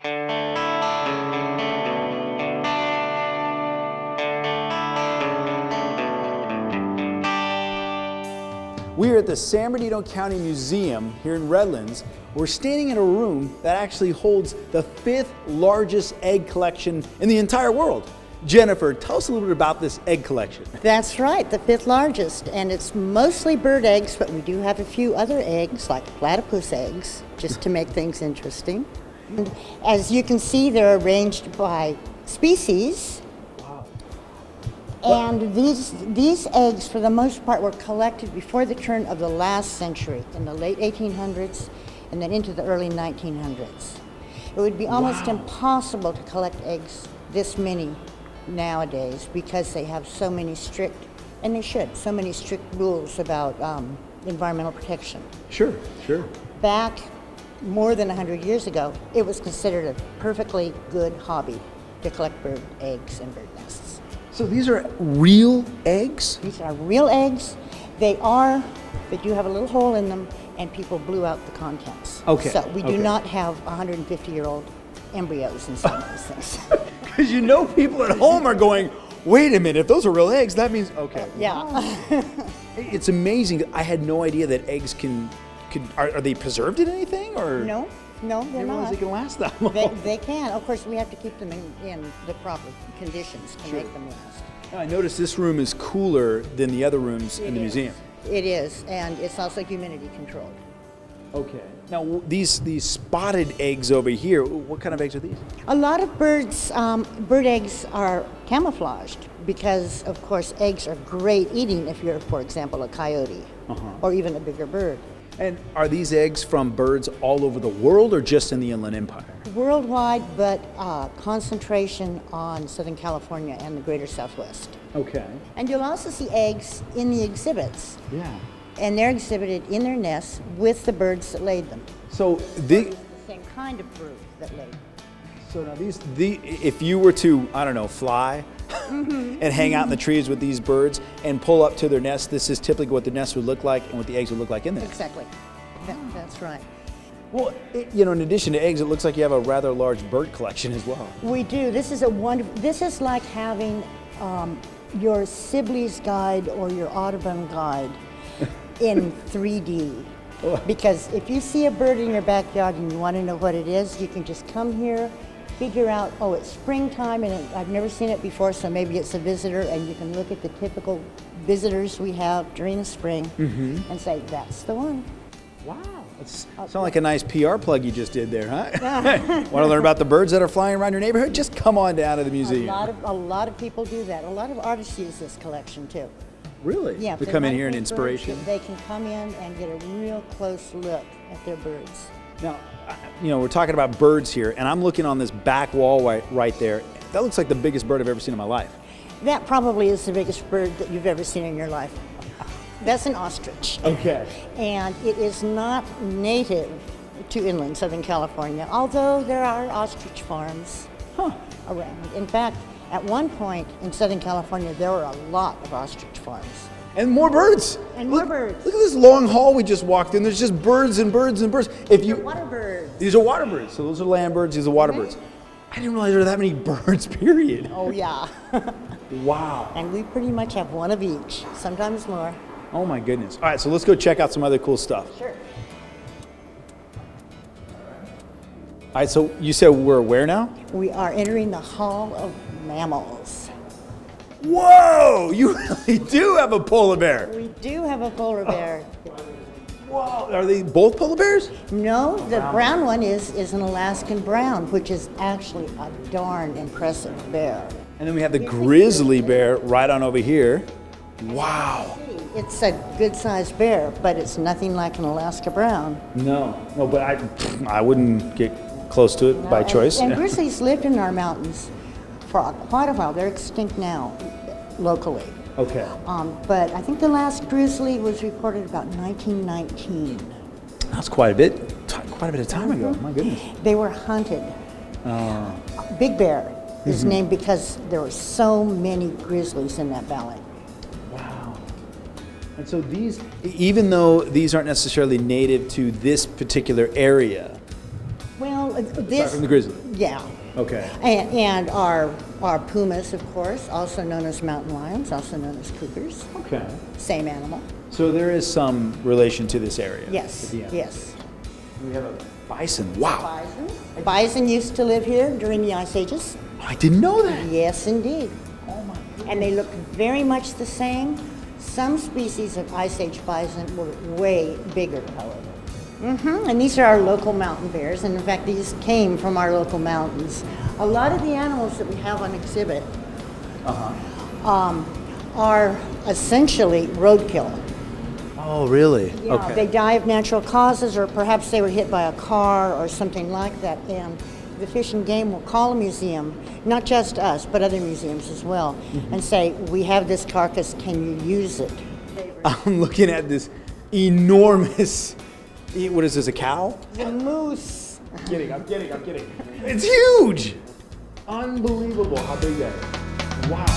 We are at the San Bernardino County Museum here in Redlands. We're standing in a room that actually holds the 5th largest egg collection in the entire world. Jennifer, tell us a little bit about this egg collection. That's right, the 5th largest, and it's mostly bird eggs, but we do have a few other eggs, like platypus eggs, just to make things interesting. And as you can see, they're arranged by species. And these eggs, for the most part, were collected before the turn of the last century, in the late 1800s and then into the early 1900s. It would be almost impossible to collect eggs this many nowadays because they have so many strict, and they should, so many strict rules about environmental protection. Sure. Back more than 100 years ago, it was considered a perfectly good hobby to collect bird eggs and bird nests. So these are real eggs? These are real eggs. They do have a little hole in them, and people blew out the contents. Okay. So we do not have 150-year-old embryos in some of these things. Because you know people at home are going, wait a minute, if those are real eggs, that means, okay. Yeah. It's amazing. I had no idea that eggs are they preserved in anything? Or No, they're not. They can last that long. They can. Of course, we have to keep them in the proper conditions to make them last. Now, I noticed this room is cooler than the other rooms in the museum. It is, and it's also humidity controlled. Okay. Now, these spotted eggs over here, what kind of eggs are these? A lot of bird eggs are camouflaged because, of course, eggs are great eating if you're, for example, a coyote or even a bigger bird. And are these eggs from birds all over the world or just in the Inland Empire? Worldwide, but concentration on Southern California and the greater Southwest. Okay. And you'll also see eggs in the exhibits. Yeah. And they're exhibited in their nests with the birds that laid them. So The same kind of bird that laid them. So now if you were to, I don't know, fly and hang out in the trees with these birds and pull up to their nest, this is typically what the nest would look like and what the eggs would look like in there. Exactly. That's right. Well, in addition to eggs, it looks like you have a rather large bird collection as well. We do. This is like having your Sibley's Guide or your Audubon Guide in 3D. Because if you see a bird in your backyard and you want to know what it is, you can just come here, figure out, oh, it's springtime and I've never seen it before, so maybe it's a visitor, and you can look at the typical visitors we have during the spring and say, that's the one. Wow. Sounds like a nice PR plug you just did there, huh? Want to learn about the birds that are flying around your neighborhood? Just come on down to the museum. A lot of people do that. A lot of artists use this collection too. Really? Yeah. To come in here and inspiration? They can come in and get a real close look at their birds. Now, we're talking about birds here, and I'm looking on this back wall right there. That looks like the biggest bird I've ever seen in my life. That probably is the biggest bird that you've ever seen in your life. That's an ostrich. Okay. And it is not native to inland Southern California, although there are ostrich farms around. In fact, at one point in Southern California, there were a lot of ostrich farms. And more birds. And more birds. Look at this long hall we just walked in. There's just birds and birds and birds. These are water birds. These are water birds. So those are land birds, these are water birds. I didn't realize there were that many birds, period. Oh, yeah. Wow. And we pretty much have one of each, sometimes more. Oh my goodness. All right, so let's go check out some other cool stuff. Sure. All right, so you said we're where now? We are entering the Hall of Mammals. Whoa! You really do have a polar bear. We do have a polar bear. Whoa! Are they both polar bears? No, the brown one is an Alaskan brown, which is actually a darn impressive bear. And then we have the grizzly bear right on over here. Wow. It's a good-sized bear, but it's nothing like an Alaska brown. No, but I wouldn't get close to it by choice. And grizzlies lived in our mountains for quite a while. They're extinct now, locally. Okay. But I think the last grizzly was reported about 1919. That's quite a bit of time ago. My goodness. They were hunted. Big Bear is named because there were so many grizzlies in that valley. Wow. And so these, even though these aren't necessarily native to this particular area. Well, This from the grizzly. Yeah. Okay. And our pumas, of course, also known as mountain lions, also known as cougars. Okay. Same animal. So there is some relation to this area. Yes. Yes. We have a bison. Wow. Bison. Bison used to live here during the Ice Ages. I didn't know that. Yes, indeed. Oh my goodness. And they look very much the same. Some species of Ice Age bison were way bigger, however. And these are our local mountain bears, and in fact, these came from our local mountains. A lot of the animals that we have on exhibit are essentially roadkill. Oh, really? Yeah, Okay. they die of natural causes, or perhaps they were hit by a car or something like that. And the Fish and Game will call a museum, not just us, but other museums as well, and say, we have this carcass, can you use it? I'm looking at this enormous, what is this, a cow? The moose. I'm kidding. It's huge! Unbelievable how big that is. Wow.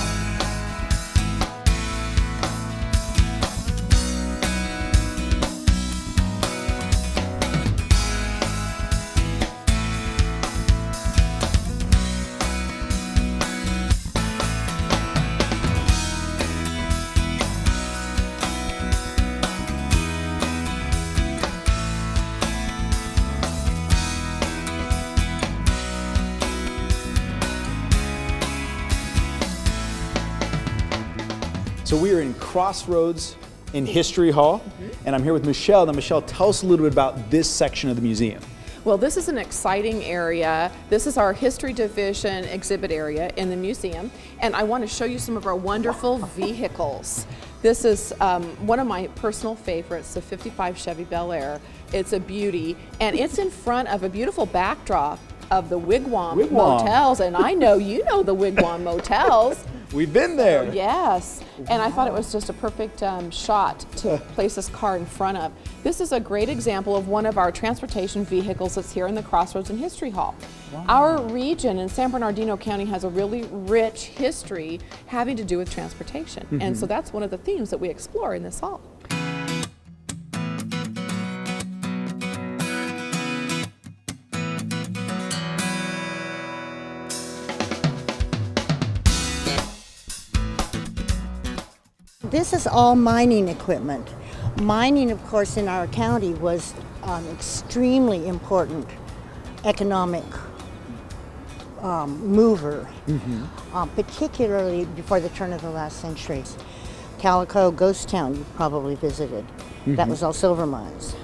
So we are in Crossroads in History Hall, and I'm here with Michelle. Now, Michelle, tell us a little bit about this section of the museum. Well, this is an exciting area. This is our History Division exhibit area in the museum, and I want to show you some of our wonderful vehicles. This is one of my personal favorites, the 55 Chevy Bel Air. It's a beauty, and it's in front of a beautiful backdrop of the Wigwam Motels, and I know you know the Wigwam Motels. We've been there. Yes, and I thought it was just a perfect shot to place this car in front of. This is a great example of one of our transportation vehicles that's here in the Crossroads and History Hall. Wow. Our region in San Bernardino County has a really rich history having to do with transportation, and so that's one of the themes that we explore in this hall. This is all mining equipment. Mining, of course, in our county was an extremely important economic mover, particularly before the turn of the last century. Calico, Ghost Town, you probably visited. That was all silver mines.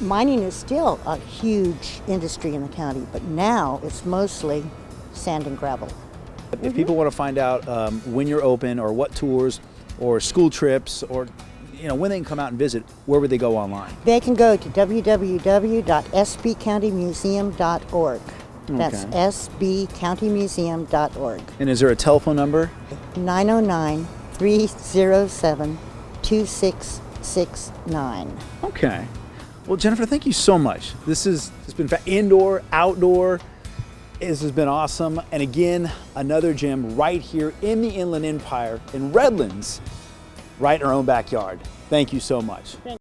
Mining is still a huge industry in the county, but now it's mostly sand and gravel. If people want to find out when you're open, or what tours, or school trips, or when they can come out and visit, where would they go online? They can go to www.sbcountymuseum.org. That's sbcountymuseum.org. And is there a telephone number? 909-307-2669. Okay. Well, Jennifer, thank you so much. It's been indoor, outdoor. This has been awesome. And again, another gem right here in the Inland Empire in Redlands, right in our own backyard. Thank you so much.